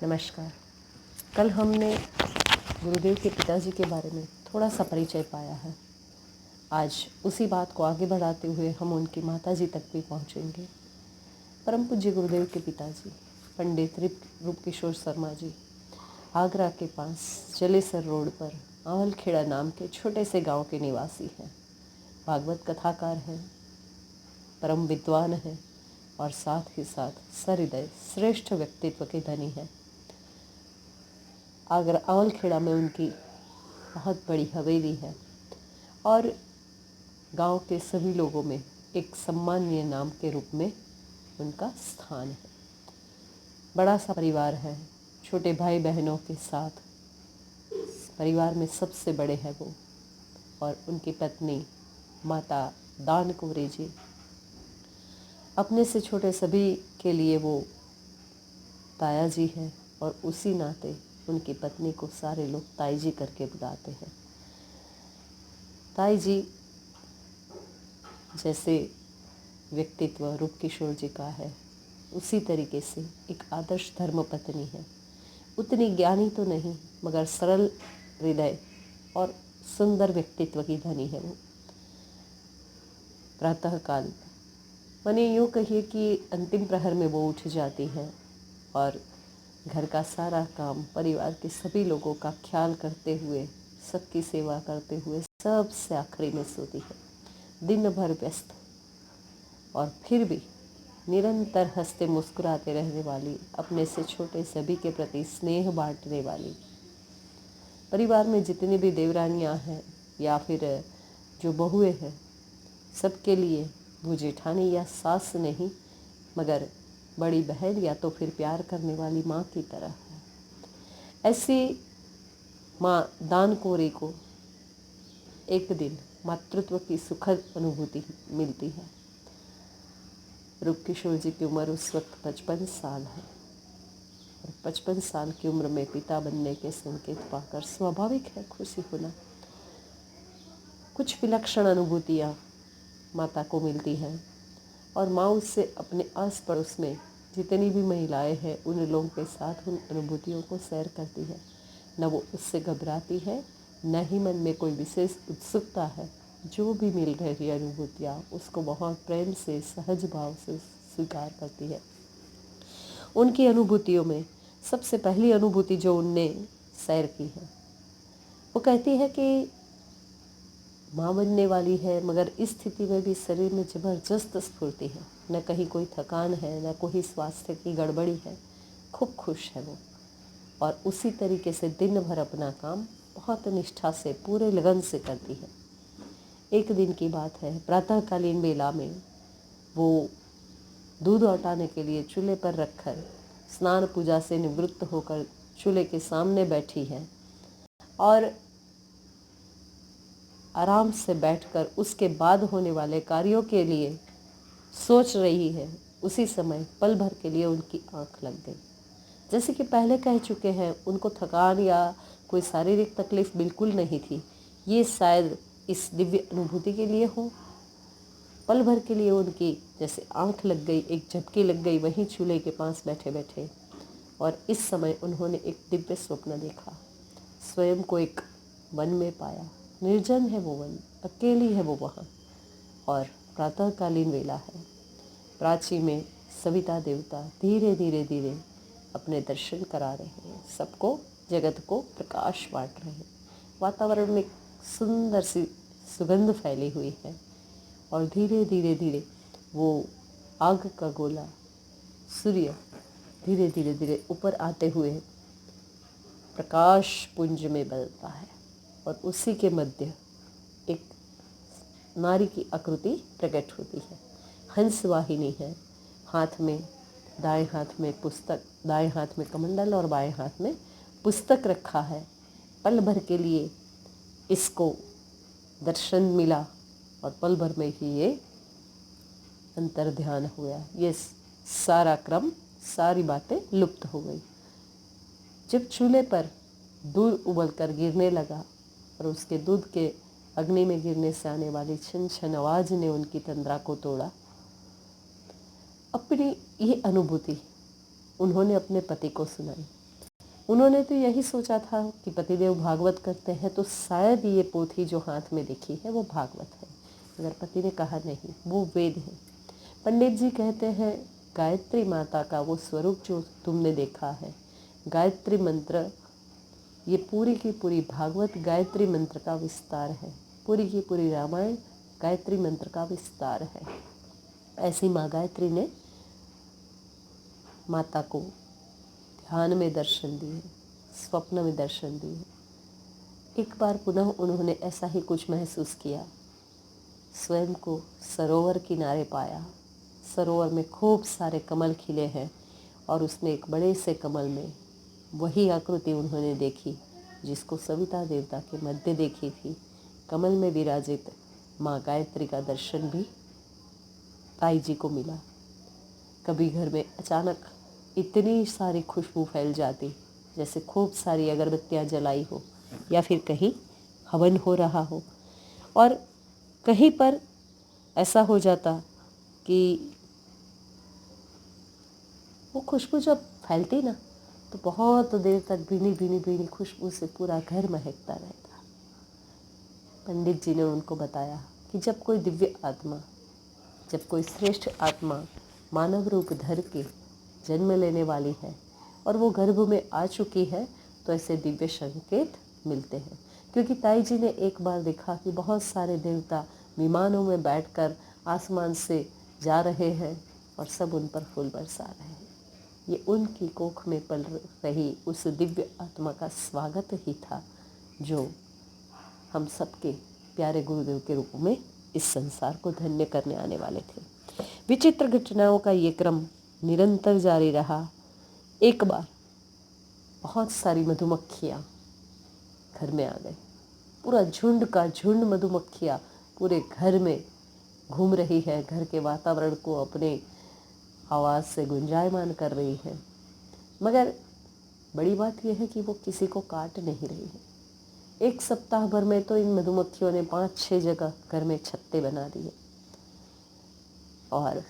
नमस्कार। कल हमने गुरुदेव के पिताजी के बारे में थोड़ा सा परिचय पाया है। आज उसी बात को आगे बढ़ाते हुए हम उनकी माताजी तक भी पहुंचेंगे। परम पूज्य गुरुदेव के पिताजी पंडित रूपकिशोर शर्मा जी आगरा के पास जलेसर रोड पर आंवलखेड़ा नाम के छोटे से गांव के निवासी हैं। भागवत कथाकार हैं, परम विद्वान हैं और साथ ही साथ सहृदय श्रेष्ठ व्यक्तित्व के धनी हैं। आगरा आंवलखेड़ा में उनकी बहुत बड़ी हवेली है और गांव के सभी लोगों में एक सम्मानीय नाम के रूप में उनका स्थान है। बड़ा सा परिवार है, छोटे भाई बहनों के साथ परिवार में सबसे बड़े हैं वो, और उनकी पत्नी माता दान कौरे जी अपने से छोटे सभी के लिए वो ताया जी हैं, और उसी नाते उनकी पत्नी को सारे लोग ताई जी करके बुलाते हैं। ताई जी जैसे व्यक्तित्व रूपकिशोर जी का है, उसी तरीके से एक आदर्श धर्मपत्नी है। उतनी ज्ञानी तो नहीं, मगर सरल हृदय और सुंदर व्यक्तित्व की धनी है वो। प्रातःकाल माने यूँ कहिए कि अंतिम प्रहर में वो उठ जाती हैं और घर का सारा काम, परिवार के सभी लोगों का ख्याल करते हुए, सबकी सेवा करते हुए सबसे आखिरी में सोती है। दिन भर व्यस्त और फिर भी निरंतर हंसते मुस्कुराते रहने वाली, अपने से छोटे सभी के प्रति स्नेह बांटने वाली। परिवार में जितनी भी देवरानियां हैं या फिर जो बहुएं हैं, सबके लिए वो जेठानी या सास नहीं, मगर बड़ी बहन या तो फिर प्यार करने वाली माँ की तरह है। ऐसी माँ दान कौरे को एक दिन मातृत्व की सुखद अनुभूति मिलती है। रूपकिशोर जी की उम्र उस वक्त 55 साल है, और 55 साल की उम्र में पिता बनने के संकेत पाकर स्वाभाविक है खुशी होना। कुछ विलक्षण अनुभूतियाँ माता को मिलती हैं, और माँ उससे अपने आस पड़ोस में जितनी भी महिलाएं हैं उन लोगों के साथ उन अनुभूतियों को शेयर करती है। न वो उससे घबराती है, न ही मन में कोई विशेष उत्सुकता है। जो भी मिल रही अनुभूतियाँ उसको बहुत प्रेम से, सहज भाव से स्वीकार करती है। उनकी अनुभूतियों में सबसे पहली अनुभूति जो उनने शेयर की है, वो कहती है कि माँ बनने वाली है, मगर इस स्थिति में भी शरीर में ज़बरदस्त स्फूर्ति है। न कहीं कोई थकान है, न कोई स्वास्थ्य की गड़बड़ी है। खूब खुश है वो, और उसी तरीके से दिन भर अपना काम बहुत निष्ठा से, पूरे लगन से करती है। एक दिन की बात है, प्रातःकालीन बेला में वो दूध औटाने के लिए चूल्हे पर रखकर स्नान पूजा से निवृत्त होकर चूल्हे के सामने बैठी है और आराम से बैठकर उसके बाद होने वाले कार्यों के लिए सोच रही है। उसी समय पल भर के लिए उनकी आंख लग गई। जैसे कि पहले कह चुके हैं, उनको थकान या कोई शारीरिक तकलीफ बिल्कुल नहीं थी। ये शायद इस दिव्य अनुभूति के लिए हो। पल भर के लिए उनकी जैसे आंख लग गई, एक झपकी लग गई वहीं चूल्हे के पास बैठे बैठे, और इस समय उन्होंने एक दिव्य स्वप्न देखा। स्वयं को एक वन में पाया। निर्जन है वो वन, अकेली है वो वहाँ, और प्रातःकालीन वेला है। प्राची में सविता देवता धीरे धीरे धीरे अपने दर्शन करा रहे हैं, सबको, जगत को प्रकाश बांट रहे हैं। वातावरण में सुंदर सी सुगंध फैली हुई है, और धीरे धीरे धीरे वो आग का गोला सूर्य धीरे धीरे धीरे ऊपर आते हुए प्रकाश पुंज में बदलता है, और उसी के मध्य एक नारी की आकृति प्रकट होती है। हंस वाहिनी है, हाथ में, दाएं हाथ में पुस्तक, दाएं हाथ में कमंडल और बाएं हाथ में पुस्तक रखा है। पल भर के लिए इसको दर्शन मिला, और पल भर में ही ये अंतर ध्यान हुआ। ये सारा क्रम, सारी बातें लुप्त हो गई। जब चूल्हे पर दूध उबलकर गिरने लगा और उसके दूध के अग्नि में गिरने से आने वाली छन छन आवाज़ ने उनकी तंद्रा को तोड़ा, अपनी ये अनुभूति उन्होंने अपने पति को सुनाई। उन्होंने तो यही सोचा था कि पतिदेव भागवत करते हैं तो शायद ये पोथी जो हाथ में दिखी है वो भागवत है, मगर पति ने कहा नहीं, वो वेद है। पंडित जी कहते हैं गायत्री माता का वो स्वरूप जो तुमने देखा है, गायत्री मंत्र, ये पूरी की पूरी भागवत गायत्री मंत्र का विस्तार है, पूरी की पूरी रामायण गायत्री मंत्र का विस्तार है। ऐसी माँ गायत्री ने माता को ध्यान में दर्शन दिए, स्वप्न में दर्शन दिए। एक बार पुनः उन्होंने ऐसा ही कुछ महसूस किया, स्वयं को सरोवर किनारे पाया। सरोवर में खूब सारे कमल खिले हैं और उसमें एक बड़े से कमल में वही आकृति उन्होंने देखी जिसको सविता देवता के मध्य देखी थी। कमल में विराजित माँ गायत्री का दर्शन भी ताई जी को मिला। कभी घर में अचानक इतनी सारी खुशबू फैल जाती जैसे खूब सारी अगरबत्तियाँ जलाई हो या फिर कहीं हवन हो रहा हो, और कहीं पर ऐसा हो जाता कि वो खुशबू जब फैलती ना तो बहुत देर तक भीनी भीनी भीनी खुशबू से पूरा घर महकता रहता। पंडित जी ने उनको बताया कि जब कोई दिव्य आत्मा, जब कोई श्रेष्ठ आत्मा मानव रूप धर के जन्म लेने वाली है और वो गर्भ में आ चुकी है तो ऐसे दिव्य संकेत मिलते हैं। क्योंकि ताई जी ने एक बार देखा कि बहुत सारे देवता विमानों में बैठकर आसमान से जा रहे हैं और सब उन पर फूल बरसा रहे हैं। ये उनकी कोख में पल रही उस दिव्य आत्मा का स्वागत ही था जो हम सबके प्यारे गुरुदेव के रूप में इस संसार को धन्य करने आने वाले थे। विचित्र घटनाओं का ये क्रम निरंतर जारी रहा। एक बार बहुत सारी मधुमक्खियाँ घर में आ गई। पूरा झुंड का झुंड मधुमक्खियाँ पूरे घर में घूम रही है, घर के वातावरण को अपने आवाज़ से गुंजायमान कर रही है। मगर बड़ी बात यह है कि वो किसी को काट नहीं रही है। एक सप्ताह भर में तो इन मधुमक्खियों ने 5-6 जगह घर में छत्ते बना दिए, और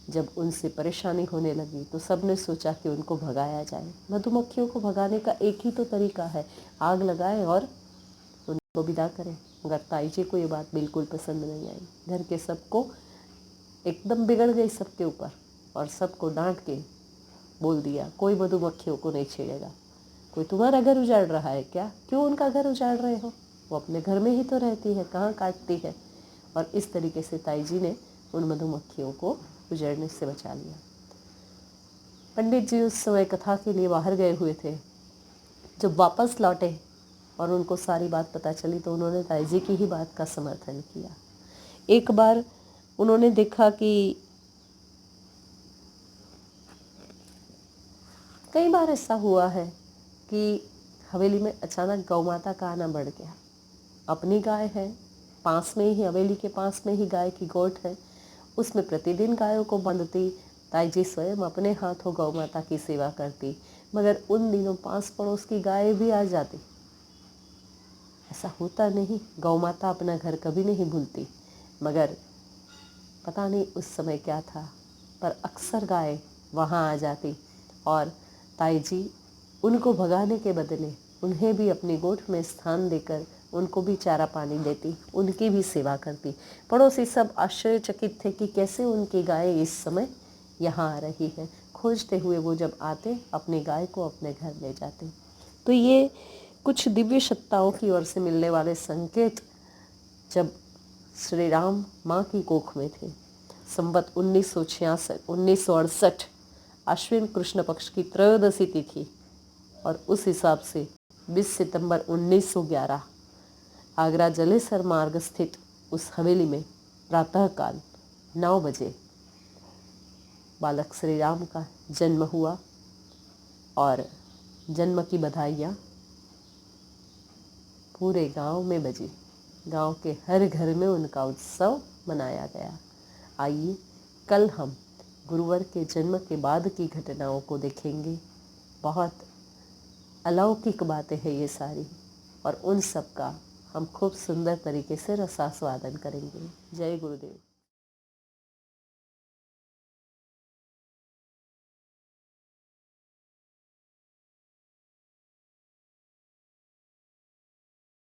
जब उनसे परेशानी होने लगी तो सबने सोचा कि उनको भगाया जाए। मधुमक्खियों को भगाने का एक ही तो तरीका है, आग लगाएं और उनको विदा करें। मगर ताई जी को ये बात बिल्कुल पसंद नहीं आई। घर के सबको एकदम बिगड़ गई सबके ऊपर और सबको डांट के बोल दिया कोई मधुमक्खियों को नहीं छेड़ेगा। कोई तुम्हारा घर उजाड़ रहा है क्या? क्यों उनका घर उजाड़ रहे हो? वो अपने घर में ही तो रहती है, कहाँ काटती है। और इस तरीके से ताई जी ने उन मधुमक्खियों को उजड़ने से बचा लिया। पंडित जी उस समय कथा के लिए बाहर गए हुए थे। जब वापस लौटे और उनको सारी बात पता चली तो उन्होंने ताई जी की ही बात का समर्थन किया। एक बार उन्होंने देखा कि कई बार ऐसा हुआ है कि हवेली में अचानक गौ माता का आना बढ़ गया। अपनी गाय है, पास में ही, हवेली के पास में ही गाय की गोठ है, उसमें प्रतिदिन गायों को बांधती। ताई जी स्वयं अपने हाथों गौ माता की सेवा करती, मगर उन दिनों पास पड़ोस की गाय भी आ जाती। ऐसा होता नहीं, गौ माता अपना घर कभी नहीं भूलती, मगर पता नहीं उस समय क्या था, पर अक्सर गाय वहाँ आ जाती और ताई जी उनको भगाने के बदले उन्हें भी अपनी गोठ में स्थान देकर उनको भी चारा पानी देती, उनकी भी सेवा करती। पड़ोसी सब आश्चर्यचकित थे कि कैसे उनकी गाय इस समय यहाँ आ रही है। खोजते हुए वो जब आते अपनी गाय को अपने घर ले जाते। तो ये कुछ दिव्य सत्ताओं की ओर से मिलने वाले संकेत जब श्री राम माँ की कोख में थे। संवत 1968 आश्विन कृष्ण पक्ष की त्रयोदशी तिथि और उस हिसाब से 20 सितंबर 1911 आगरा जलेसर मार्ग स्थित उस हवेली में प्रातःकाल 9 बजे बालक श्री राम का जन्म हुआ और जन्म की बधाइयाँ पूरे गांव में बजी। गांव के हर घर में उनका उत्सव मनाया गया। आइए कल हम गुरुवर के जन्म के बाद की घटनाओं को देखेंगे। बहुत अलौकिक बातें हैं ये सारी, और उन सब का हम खूब सुंदर तरीके से रसास्वादन करेंगे। जय गुरुदेव।